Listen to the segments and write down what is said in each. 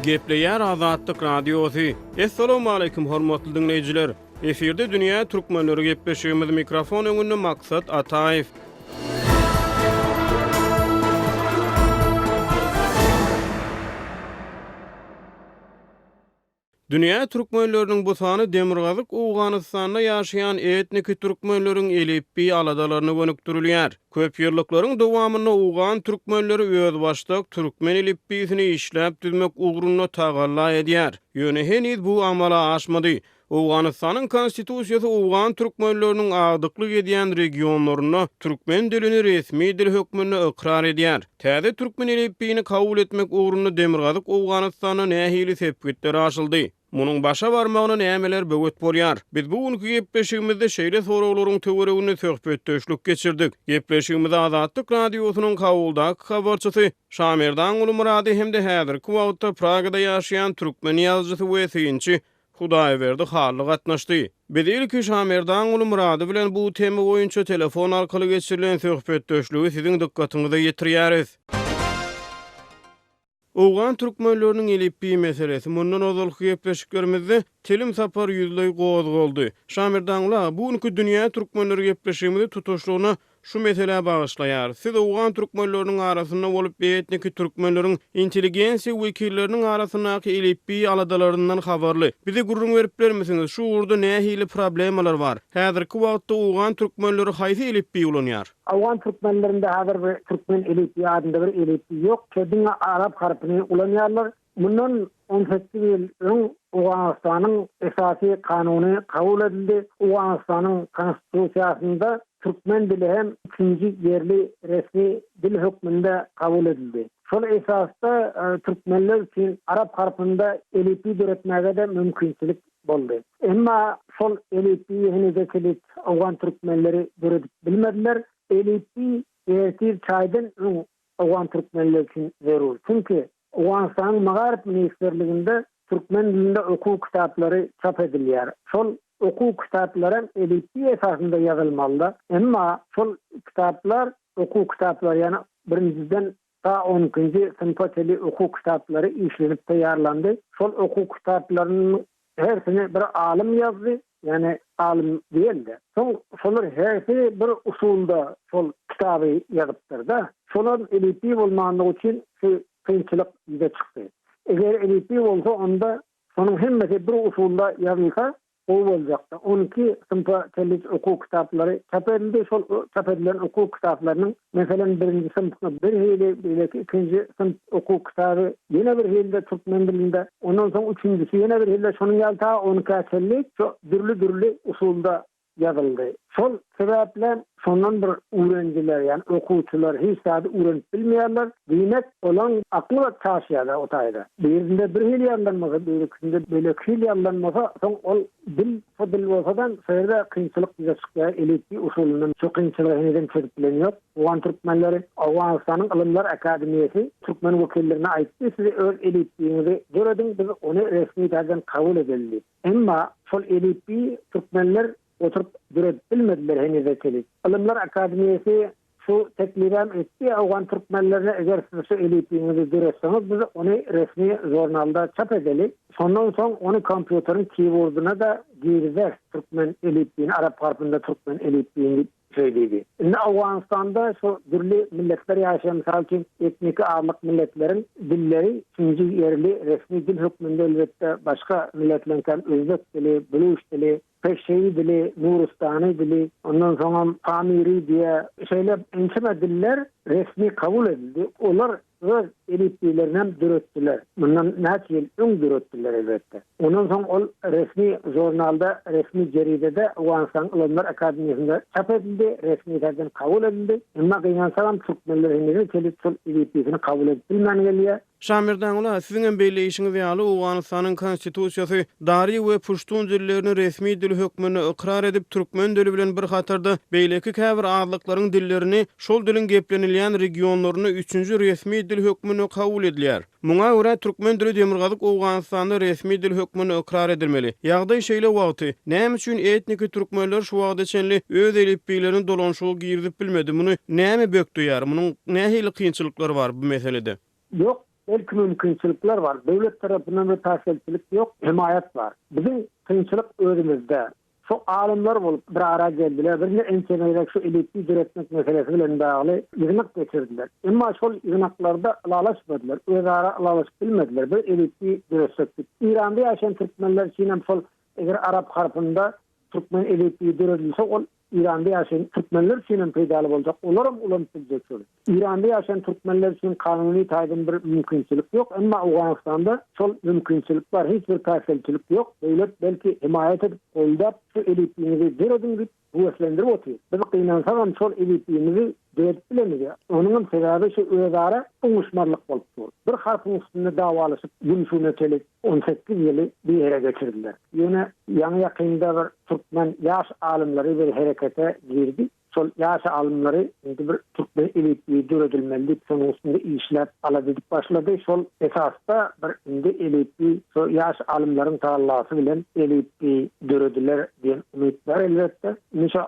Gepleýär Azatlyk Radiosu. Assalamu alaykum hormatly dinleýijiler. Eferde dünýä türkmenleri gepleşýärmiz mikrofon öňünde Maksat Ataýew. Dünýä türkmenleriniň bu sany Demirgazyk Owganystanda ýaşaýan etnik türkmenleriň elipbi aladalaryna gönükdirilýär. Köp ýyllyklaryň dowamyny Owgan türkmenleri öz başda türkmen elipbisini işläp düzmek ugrunda tagalla edýär. Ýöne heniz bu amala aşmady. Owganystanyň konstitusiýasy Owgan türkmenleriniň agdyklyk edýän regionlaryna türkmen dilini resmi dil hökmünde ikrar edýär. Täze türkmen elipbini kabul etmek ugrunda Demirgazyk Owganystana nähili sepgitler açyldy. Munun başa barmagyna nämeler böwet bolýar? Biz bu günkü gepleşigimizde şeýle sorawlaryň töweregini söhbetdeşlik geçirdik. Gepleşigimizde Azatlyk Radiosynyň kabuldaky habarçysy Şamerdan Ulumurady hemde häzirki wagtda Pragada ýaşaýan türkmen ýazgysy we synçy Hudaýberdi Harly gatnaşdy. Biz ilki Şamerdan Ulumurady bilen bu tema boýunça telefon arkaly geçirilen söhbetdeşligi siziň dikkatyňize ýetirýäris. Owgan türkmenleriniň elipbi meselesi mundan ozalky gepleşiklerimizde telim sapar ýüzlegi gozgoldy. Şamerdanla bu günkü dünýä türkmenleri gepleşigimizde tutuşlugyna şu mesele bagyşlaýar. Siz Owgan türkmenleriniň arasynda bolup etnik türkmenleriň intelligensiýa wekilleriniň arasyndaky elipbi aladalaryndan habarly. Bize gurrun berip bermesiňiz, şu urda nähili problemalar bar? Häzirki wagtda Owgan türkmenleri haýsy elipbi ulanýar? Owgan türkmenlerinde hazır bir türkmen elipbi adında bir elipbi ýok. Kedin Arap harpini ulanýarlar. Bundan 18 ýyl öň Owganystanyň esasy kanuny kabul edildi. Owganystanyň konstitusiýasynda türkmen dili hem 2-nji yerli resmi dil hökmünde kabul edildi. Şol esasda türkmenler üçin Arap harpynda elipbi öğretmäge de mümkinçilik boldy. Emma şol elipbi henüzeçilik Owgan türkmenleri öğretip bilmediler. Elipbi ertir çaýdan Owgan türkmenler üçin zerur. Çünki Owganystanyň Magarip ministrliginde türkmen dilinde okuw kitaplary çap edilýär. Şol okuw kitaplary elipbi esasında ýazylmaly. Emma şol kitaplar, okuw kitaplary ýani 1-den ta 12-nji sınıfa çeli okuw kitaplary işlenip taýýarlandy. Şol okuw kitaplarynyň hersini bir alim ýazdy. Yani alim değildi. Şolar hersi bir usulda şol kitabı ýazypdyrda. Şolar elipbi bolmanlygy üçin kynçylyk ýüze çykdy. Eger elipbi bolsa onda şonuň hemmesi bir usulda ýazylsa, o boljakdy. 12 sınıfa çelik okuw kitaplary çap edildi. Şol çap edilen okuw kitaplarynyň meselem 1-nji sınıfda bir hili, ikinji sınıf okuw kitaby ýene bir hilde türkmen dilinde, ondan soň üçüncüsi ýene bir hilde, şonuň ýalta 12 çelik dürli usulda ýazyldy. Şol sebäple şondan bir öwrenjiler, ýani okuwçylar hiç zady öwrenip bilmeýärler. Diýmek olan akly taşýar o taýda. Birinde bir hil ýanlanmasa, birinde böyle hil ýanlanmasa, soň ol dil bolsadan şeýle kynçylyk ýüze çykýar. Elipbi usulundan çok kynçylyk henüzden çözülenýär. Owgan türkmenleri Owganystanyň Ilymlar Akademiýasy türkmen wekillerine aýtdy, siz öz elipbiňizi göredin, biz onu resmi taýdan kabul edildi. Emma şol elipbi türkmenler oturup görüp bilmediler henüzeçilik. Ilymlar Akademiýasy şu teklifem etdi, Owgan türkmenlerine eger siz şu elipbiňizi görerseniz, biz onu resmi jurnalda çap edeli. Sondan soň onu kompýuteryň keyboarduna da girdiler. Türkmen elipbiňi, Arap harpynda türkmen elipbiňi söyledi. Indi Owganystanda şu dürli milletler ýaşaýan, misal üçin etnik ağırlyk milletlerin dilleri 2-nji yerli resmi dil hökmünde elbette başka milletlerden Özbek dili, Buluş dili, Peşeyi dili, Nuristani dili, ondan sonra Pamiri diye şeyler, ençeme diller resmi kabul edildi. Olar öz elipbilerinden dürüttüler. Bundan näçe ýyl öň dürüttüler elbette. Ondan soň ol resmi jurnalda, resmi jeridede Owganystan Ilymlar Akademiýasynda çap edildi, resmi taýdan kabul edildi. Emma gynansalam türkmenler henüz kelip şol elipbisini kabul edip bilmängelýär. Şamerdan ola, siziň beýleýişiňiz ýaly Owganystanyň konstitusiýasy dari we puштун dillerini resmi dil hökmüne ikrar edip türkmen dili bilen bir hatarda beýleki käbir azlyklaryň dillerini şol dilin geplenilýän regionlaryny 3-nji resmi dil hökmüne kabul edilýär. Muňa görä türkmen dili Demirgazyk Owganystanda resmi dil hökmüne ikrar edilmeli. Ýagdaý şeýle wagty, näme üçin etnik türkmenler şu wagda çenli öz elipbilerini dolanşygy girdip bilmedi? Muny näme bökdüýär? Munyň nähili kynçylyklary bar bu meselede? Yok. belki mümkinçilikler var. Devlet tarafından bir täsirçilik yok, himayet var. Bizim kynçylyk özümizde. Şu alimler bolup bir ara geldiler. Birine ençenerek şu elitli diretmek meselesi bilen bağlı yığınak geçirdiler. Ama şol yığınaklarda alalaşmadılar. Özara alalaş bilmediler. Bir elitli diretmek. İran'da yaşayan Türkmenler çiğnem şol eğer Arap harfında Türkmen elitli diretilse ol İran'da yaşayan Türkmenler çiğnem peydalı olacak. Olaram ulantıcak şöyle. İran'da yaşayan Türkmenler için kanuni taydın bir mümkünçilik yok. Ama Afganistan'da şol mümkünçilik var. Hiçbir täsirçilik yok. Devlet belki himayet edip koyup şu elitliğinizi diredin git bu eslendirip oturuyor. Biz kıynansam şol elitliğinizi diredip bilemiz ya. Onun sebebi şu özara uğuşmarlık bolup dur. Bir harfın üstünde davalaşıp yumuşuna çelik 18 yılı bir yere geçirdiler. Yine yanı yakında bir Türkmen yaş alimleri bir harekete girdi. Sol yaş alimleri indi bir Türkmen elitliği döredilmeli. Sonun üstünde işler alabildik başladı. Sol esasda bir indi elitliği yaş alimlerin tallası bilen elitliği dörediler diyen umut var elbette.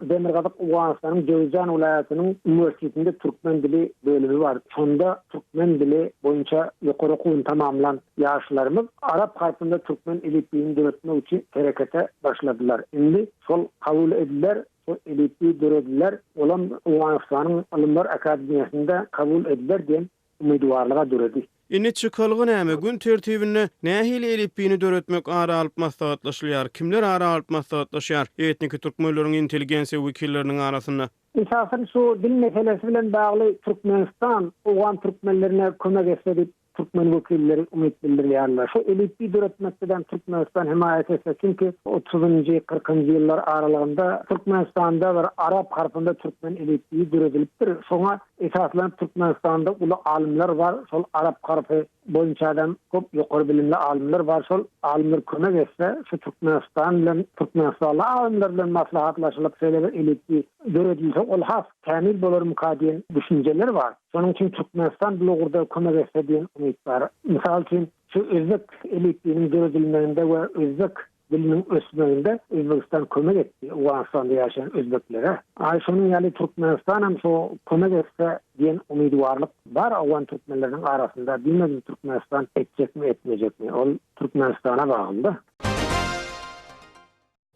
Demirgazyk Uganistan'ın Cevizan vilayetinin üniversitesinde Türkmen dili bölümü var. Sonda Türkmen dili boyunca yukarı okuyun tamamlan yaşlarımız Arap harfinde Türkmen elitliğini döretmek için harekete başladılar. Şimdi sol kabul ediler. Elitli dörediler. Olan Uganistan'ın Alimler Akademiyasında kabul ediler diyen umidvarlığa döredi. Inni çıkalığı näme gün tertibine nähili elipini döretmek ara alıp maslahatlaşýar? Kimler ara alıp maslahatlaşýar? Etnik Türkmenleriň inteligensiýa wekilleriniň arasynda. Esasen şu dil meselesi bilen bagly Türkmenistan Ugan Türkmenlerine kömek etdi. Türkmen vekilleri umut bildirýärler. Şu elitli döretmekden Türkmenistan himayet etse çünkü 30-njy 40-njy ýyllar aralygynda Türkmenistanda bir Arap harfinde Türkmen elitliği döredilipdir. Şoňa esaslanıp Türkmenistanda uly alimler var. Şol Arap harfy boýunçadan köp ýokary bilimli alimler var. Şol alimler kömek etse şu Türkmenistan bilen Türkmenistanly alimler bilen maslahatlaşyp şeýle bir elitliği döredilse ol has kamil bolar mukadiyen düşünceler var. Şonuň üçin Türkmenistan bu ugurda kömek etse diýen umut var. Misal üçin şu özbek elitliğiniň döredilmeginde we özbek dilinin ösmeginde Özbekistan kömek etdi. Uganistan'da yaşayan Özbeklere. Şonuň ýaly Türkmenistan hem şu kömek etse diýen umidwarlyk var Ugan Türkmenleriniň arasynda. Bilmezim Türkmenistan etjekmi etmejekmi. Ol Türkmenistana bagly.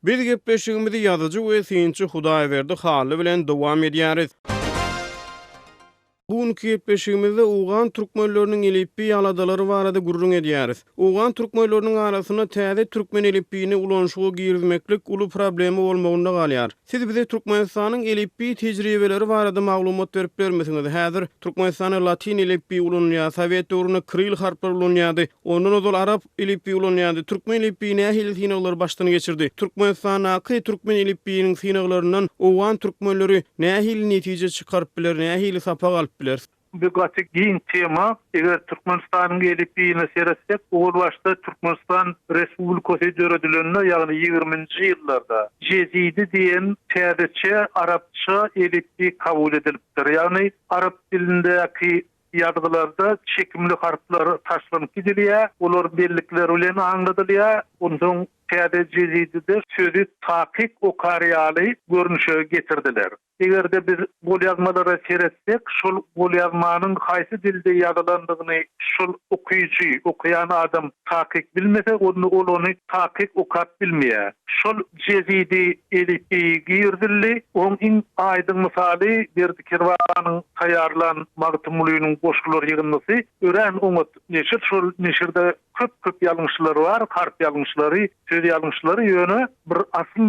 Biz gepleşigimizi ýazyjy we synçy Hudaýberdi Haly bilen dowam edýäris. Bugünkü gepleşigimizde Ugan Türkmenleriniň elipbi ýaladalary barada gurrun edýäris. Ugan Türkmenleriniň arasyna täze Türkmen elipbini ulanşygy girmeklik uly problemi bolmagynda galýar. Siz bize Türkmenistanyň elipbi tejribeleri barada maglumat berip bermesiňiz. Häzir Türkmenistanyň Latin elipbi ulanýar, Sowet döwründe Kiril harpleri ulanýardy. Ondan ozal Arap elipbi ulanýardy. Türkmen elipbini nähili synaglar başdan geçirdi. Türkmenistan Türkmen elipbiniň synaglaryndan Ugan Türkmenleri nähili netije çykaryp biler, nähili sapa galyp biler. Bir gatik giň tema, eger Türkmenistanyň elipbini seretsek, ol başda Türkmenistan Respublikasy döredilende, ýagny 20-nji ýyllarda jezidi diýen täzeçe Arapça elipbi kabul edilipdir. Ýagny Arap dilindäki ýazgylarda çekimli harfler taşlanyp gidilýär, olar bellikler bilen aňladylýar. Ondan täze jezidide sözü takik okariýaly görnüşe getirdiler. Egerde biz bol ýazmalara seretsek, şol bol ýazmanyň haýsy dilde ýazylandygyny şol okuyucu, okuyan adam takik bilmese, onu takik okap bilmeýär. Şol jezidi elipbi girdildi. Oň aýdyň misaly Berdi Kirwanyň taýarlan magtumulynyň goşgulary ýygynmasy, ören umut neşir, şol neşirde köp ýalňyşlar var, harp ýalňyşlary, söz ýalňyşlary ýöne bir asl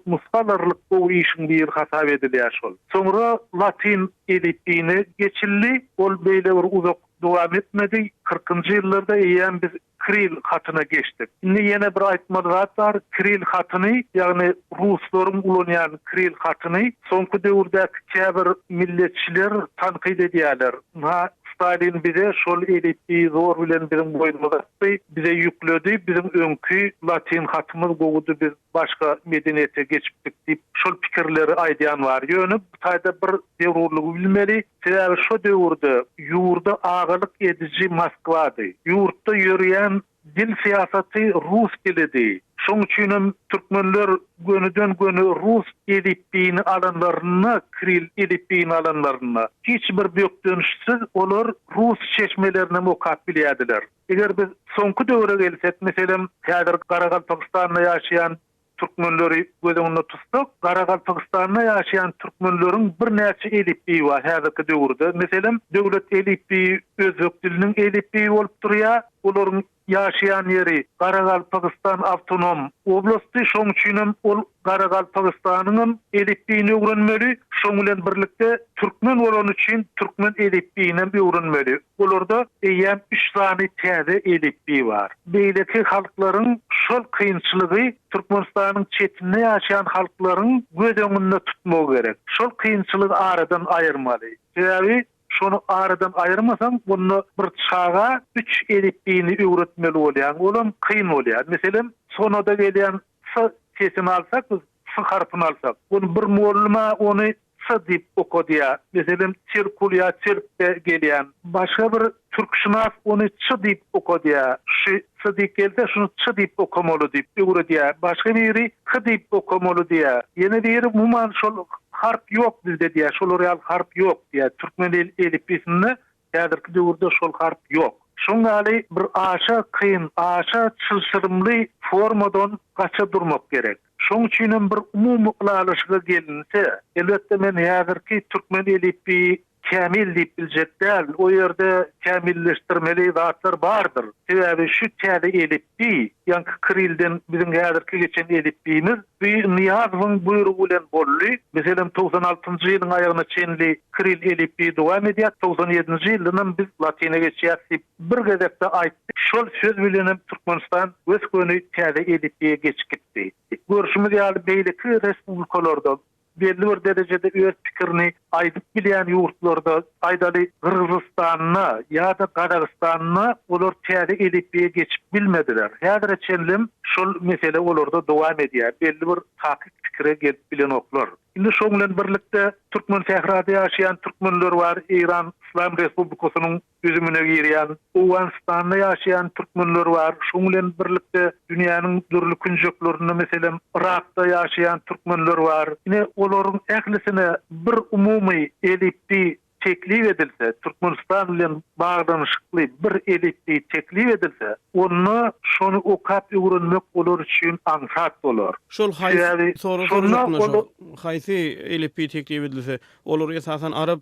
muskalarlyk bu işin bir hasap edilýär şol. Soňra Latin elipbini geçildi. Ol beýle bir uzak dowam etmedi. 40-njy ýyllarda ýa biz Kiril hatyna geçdik. Indi ýene bir aýtmalar var. Kiril hatyny, ýagny ruslaryň ulanýan Kiril hatyny soňky döwürdäki käbir milletçiler tanqid edýärler. Stalin bize şol elipbi zor bilen bizim boýnumyza bize yükledi. Bizim öňkü Latin hatymyz goýdy, biz başga medeniýete geçipdik diýip şol pikirleri aýdýan bar. Ýöne taýda bir döwürlügi bilmeli. Sebäbi şo döwürde ýurda agalyk edici Moskwady. Ýurtda ýörýän dil siýasaty rus dilidi. Şoň üçin türkmenler gönüden göne rus elipini alanlaryna, kiril elipini alanlaryna hiç bir büyük dönüşsiz olar rus çeşmelerine mokap bilýärdiler. Eger biz soňky döwre gelsek, meselem häzir Garagalpakystanda ýaşaýan türkmenleri gözüňde tutsak, Garagalpakystanda ýaşaýan türkmenleriň bir näçe elipi bar häzirki döwürde. Meselem döwlet elipi özbek diliniň elipi bolup durýar. Olaryň ýaşaýan ýeri Garagalpakystan awtonom oblasty, şoň üçin ol Garagalpakystanyň elipini öwrenmeli, şoň bilen birlikde türkmen bolan üçin türkmen elipini öwrenmeli. Olarda eýem 3 sany täze elipi bar. Beýleki halklaryň şol kynçylygy Türkmenistanyň çetinde ýaşaýan halklaryň göz tutmagy gerek. Şol kynçylygy aradan aýyrmaly. Sebäbi şonu aradan aýyrmasaň, bunu bir çağa 3 elipini öwretmeli bolýan. Olam kyn bolýar. Meselem, sonada gelýän s sesini alsak, biz s harfyny alsak, bunu bir muallima ony s diýip okudýar. Meselem, çirkulya çirkde gelýän. Başga bir türkşünas ony ç diýip okudýar. Şu s diýip gelse, şunu ç diýip okamaly diýip öwredýär. Başga biri k diýip okamaly diýär. Ýene biri muman şol harp yok bizde diýär. Şol real harp yok diýär. Türkmen elipisinde häzirki döwürde şol harp yok. Şoňaly bir aşa kyn, aşa çylşyrymly formadan gaça durmak gerek. Şoň üçin bir umumy ýalaşyga gelinse, elbetde men häzirki türkmen elipi kämil diýip biljekler. O ýerde kämilleşdirmeli zatlar bardyr. Sebäbi şu täze elipi, ýa-ni kirilden biziň häzirki geçen elipimiz bir Niyazowyň buyrugy bilen bolly. Meselem 96-njy ýylyň aýagyna çenli kiril elipi dowam edýär. 97-nji ýyldan biz latine geçýär. Bir gezekde aýtdy. Şol söz bilen Türkmenistan öz göni täze elipiye geçip gitdi. Görüşimiz ýaly beýleki respublikalarda belli bir derecede öz pikirini aýdyp bilýän ýurtlarda aýdaly Kırgızstanyna ýa-da Garagistanna olar täze elipiye geçip bilmediler. Häzir çenlim şol mesele olarda dowam edýär. Belli bir takip pikire gelip bilen oklar. Indi şoň bilen birlikde Türkmen sehrada ýaşaýan türkmenler bar. İran İslam Respublikasynyň üzümine girýän, Owganistanda ýaşaýan türkmenler bar. Şoň bilen birlikde dünýäniň dürli künjeklerinde meselem Irakda ýaşaýan türkmenler bar. Ine olaryň ählisine bir umumy elipi teklif edilse, Türkmenistan bilen baglanşykly bir elipi teklif edilse, onu şonu okap öwrenmek olar üçin ansat bolar. Şol haýsy elipi teklif edilse, olar esasan arab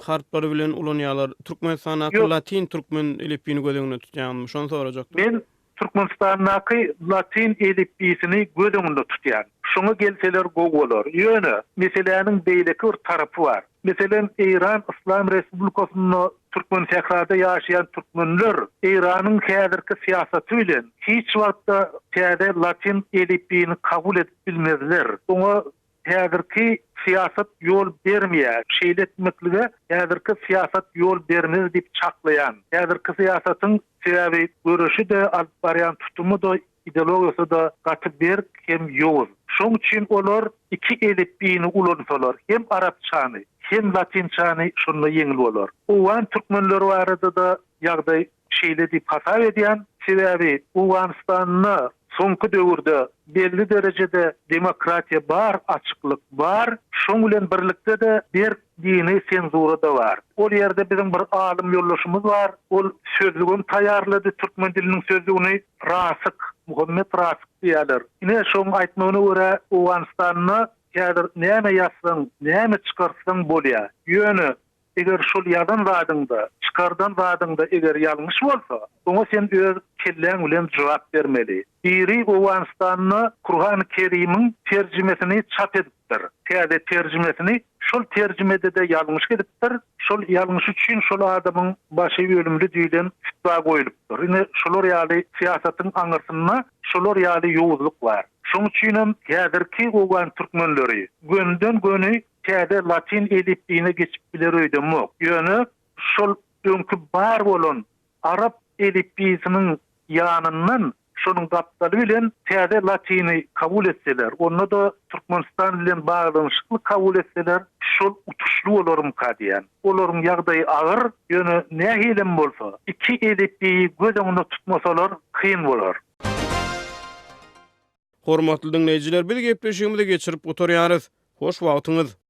harplary bilen ulanýarlar. Türkmenistanyň latin türkmen elipini gözüňde tutýanmy? Şonu sorajaktym. Men Türkmenistanyň latin elipisini gözüňde tutýan. Şoňa gelseler gogolar. Ýöne, meseleniň beýleki bir tarapy bar. Meselem İran İslam Respublikasynyň Türkmen sehrada ýaşaýan türkmenler İranyň häzirki siýasaty bilen hiç wagtda täze latin elipini kabul edip bilmezler. Oňa häzirki siýasat ýol bermeýär. Şeýletmeklige häzirki siýasat ýol bermez diýip çaklaýan. Häzirki siýasatyň sebäbi görüşi de alyp barýan tutumy da ideologiýasy da gatyp berk hem ýoz. Şoň üçin olar iki elipini ulansalar, hem arapçany, hem latinçany şonda yeňil bolar. Owan türkmenleri barada da ýagdaý şeýle diýip hasap edýän, sebäbi Owganistanyň soňky döwürde belli derecede demokratiýa bar, açyklyk bar, şoň bilen birlikde de bir dini senzura da bar. Ol ýerde bizim bir alim ýollaşymyz bar. Ol sözlügini taýýarlady, türkmen diliniň sözlügini Rasyk, Muhammed Rasyk diýerler. Ine şoň aýtmagyna görä Owganistanyň häzir näme ýazsaň, näme çykarsaň bolýar. Ýöne eger şol ýazan wadyňda, çykardan wadyňda eger ýalňyş bolsa, oňa sen öz kelläň bilen jogap bermeli. Biri Owganistanyň Kur'an-ı Kerim'iň terjimesini çap edipdir. Täze terjimesini şol terjimede de ýalňyş edipdir. Şol ýalňyş üçin şol adamyň başy ölümli diýilen fitwa goýulypdyr. Ine şolar ýaly siýasatyň aňyrsyna şolar ýaly ýowuzlyk bar. Şoň üçin häzirki Owgan türkmenleri gönden göni täze latin elipini geçip biler öýdemok. Ýöne şol öňkü bar bolan arab elipisiniň ýanyndan şonun gapdary bilen täze latini kabul etseler, onu da Türkmenistan bilen baglanşykly kabul etseler, şol utuşlu bolarym kadýan. Olaryň ýagdaýy agyr, ýöne nähilem bolsa, iki elipi gözüňde tutmasalar kyn bolar. Hormatly dinleyijiler, biz gepleşigimizi geçirip oturýarys. Hoş wagtyňyz.